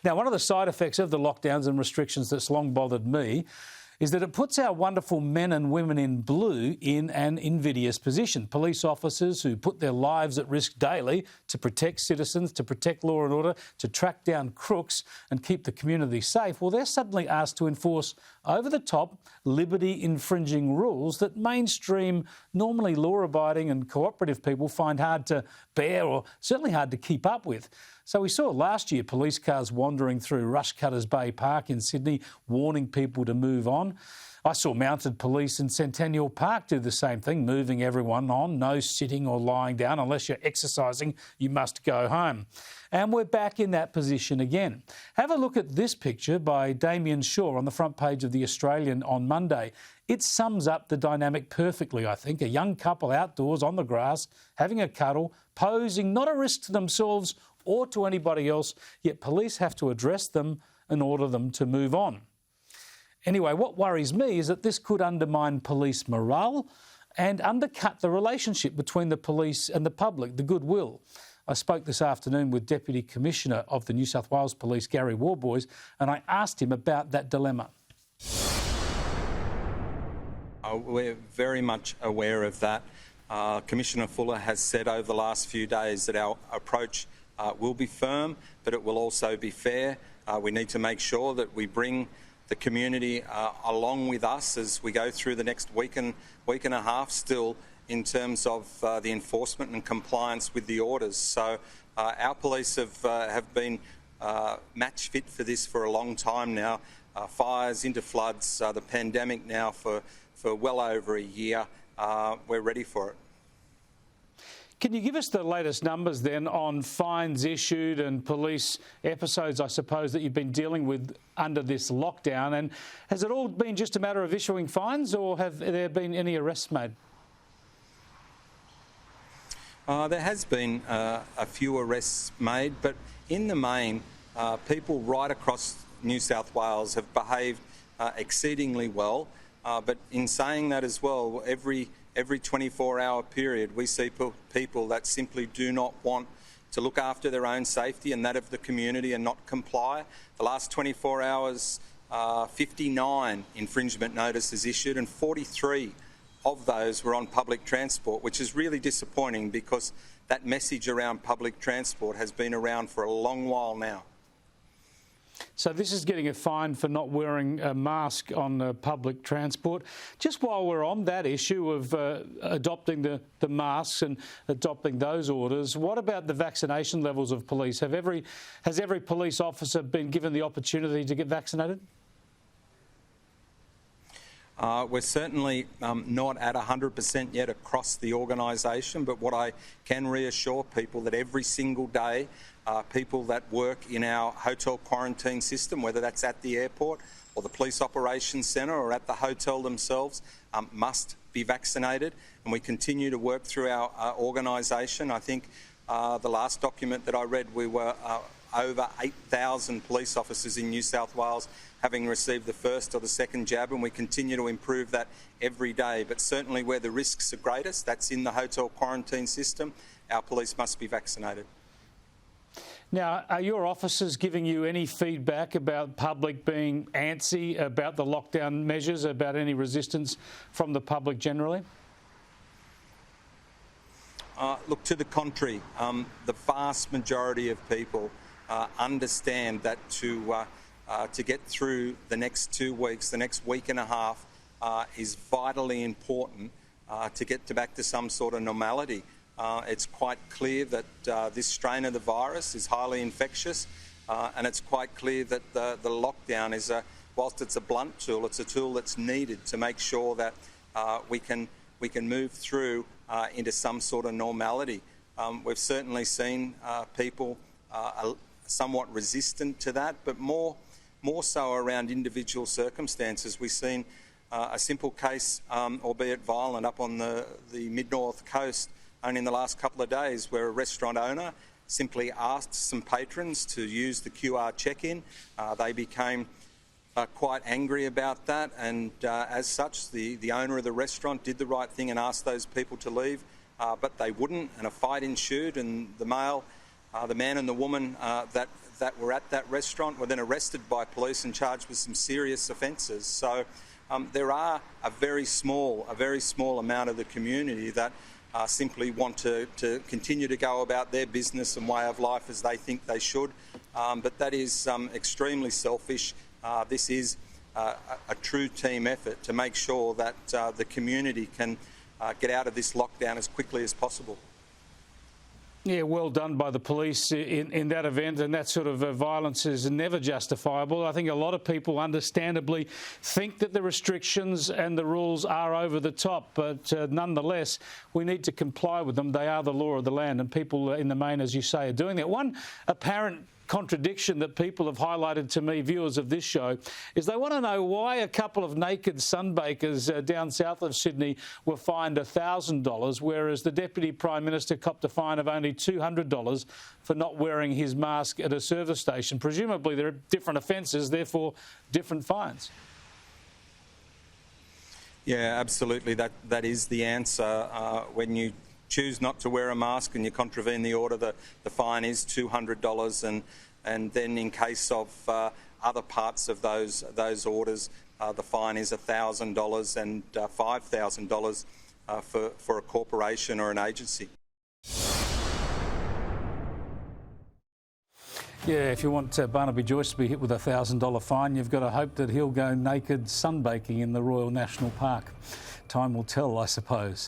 Now, one of the side effects of the lockdowns and restrictions that's long bothered me is that it puts our wonderful men and women in blue in an invidious position. Police officers who put their lives at risk daily to protect citizens, to protect law and order, to track down crooks and keep the community safe, well, they're suddenly asked to enforce over-the-top, liberty-infringing rules that mainstream, normally law-abiding and cooperative people find hard to bear or certainly hard to keep up with. So we saw last year police cars wandering through Rushcutters Bay Park in Sydney, warning people to move on. I saw mounted police in Centennial Park do the same thing, moving everyone on, no sitting or lying down. Unless you're exercising, you must go home. And we're back in that position again. Have a look at this picture by Damien Shaw on the front page of The Australian on Monday. It sums up the dynamic perfectly, I think. A young couple outdoors on the grass, having a cuddle, posing not a risk to themselves or to anybody else, yet police have to address them and order them to move on. Anyway, what worries me is that this could undermine police morale and undercut the relationship between the police and the public, the goodwill. I spoke this afternoon with Deputy Commissioner of the New South Wales Police, Gary Worboys, and I asked him about that dilemma. We're very much aware of that. Commissioner Fuller has said over the last few days that our approach will be firm, but it will also be fair. We need to make sure that we bring the community along with us as we go through the next week and a half still in terms of the enforcement and compliance with the orders. So our police have been match fit for this for a long time now. Fires into floods, the pandemic now for well over a year. We're ready for it. Can you give us the latest numbers then on fines issued and police episodes, I suppose, that you've been dealing with under this lockdown? And has it all been just a matter of issuing fines, or have there been any arrests made? There has been a few arrests made, but in the main, people right across New South Wales have behaved exceedingly well. But in saying that as well, every 24-hour period, we see people that simply do not want to look after their own safety and that of the community and not comply. The last 24 hours, 59 infringement notices issued, and 43 of those were on public transport, which is really disappointing because that message around public transport has been around for a long while now. So this is getting a fine for not wearing a mask on public transport. Just while we're on that issue of adopting the masks and adopting those orders, what about the vaccination levels of police? Has every police officer been given the opportunity to get vaccinated? We're certainly not at 100% yet across the organisation, but what I can reassure people that every single day people that work in our hotel quarantine system, whether that's at the airport or the police operations centre or at the hotel themselves, must be vaccinated. And we continue to work through our organisation. I think the last document that I read, we were over 8,000 police officers in New South Wales having received the first or the second jab, and we continue to improve that every day. But certainly where the risks are greatest, that's in the hotel quarantine system, our police must be vaccinated. Now, are your officers giving you any feedback about public being antsy about the lockdown measures, about any resistance from the public generally? Look, to the contrary, the vast majority of people understand that to get through the next 2 weeks, the next week and a half, is vitally important to get back to some sort of normality. It's quite clear that this strain of the virus is highly infectious, and it's quite clear that the lockdown is, whilst it's a blunt tool, it's a tool that's needed to make sure that we can move through into some sort of normality. We've certainly seen people somewhat resistant to that, but more so around individual circumstances. We've seen a simple case, albeit violent, up on the mid-north coast only in the last couple of days, where a restaurant owner simply asked some patrons to use the QR check-in. They became quite angry about that, and as such, the owner of the restaurant did the right thing and asked those people to leave, but they wouldn't, and a fight ensued, and the man and the woman that that were at that restaurant were then arrested by police and charged with some serious offences. So there are a very small amount of the community that simply want to continue to go about their business and way of life as they think they should. But that is extremely selfish. This is a true team effort to make sure that the community can get out of this lockdown as quickly as possible. Yeah, well done by the police in that event, and that sort of violence is never justifiable. I think a lot of people understandably think that the restrictions and the rules are over the top, but nonetheless, we need to comply with them. They are the law of the land, and people in the main, as you say, are doing that. One apparent contradiction that people have highlighted to me, viewers of this show, is they want to know why a couple of naked sunbakers down south of Sydney were fined $1,000, whereas the Deputy Prime Minister copped a fine of only $200 for not wearing his mask at a service station. Presumably there are different offences, therefore different fines. Yeah, absolutely. That is the answer. When you choose not to wear a mask and you contravene the order, the fine is $200, and then in case of other parts of those orders, the fine is $1,000 and $5,000 for a corporation or an agency. Yeah, if you want Barnaby Joyce to be hit with a $1,000 fine, you've got to hope that he'll go naked sunbaking in the Royal National Park. Time will tell, I suppose.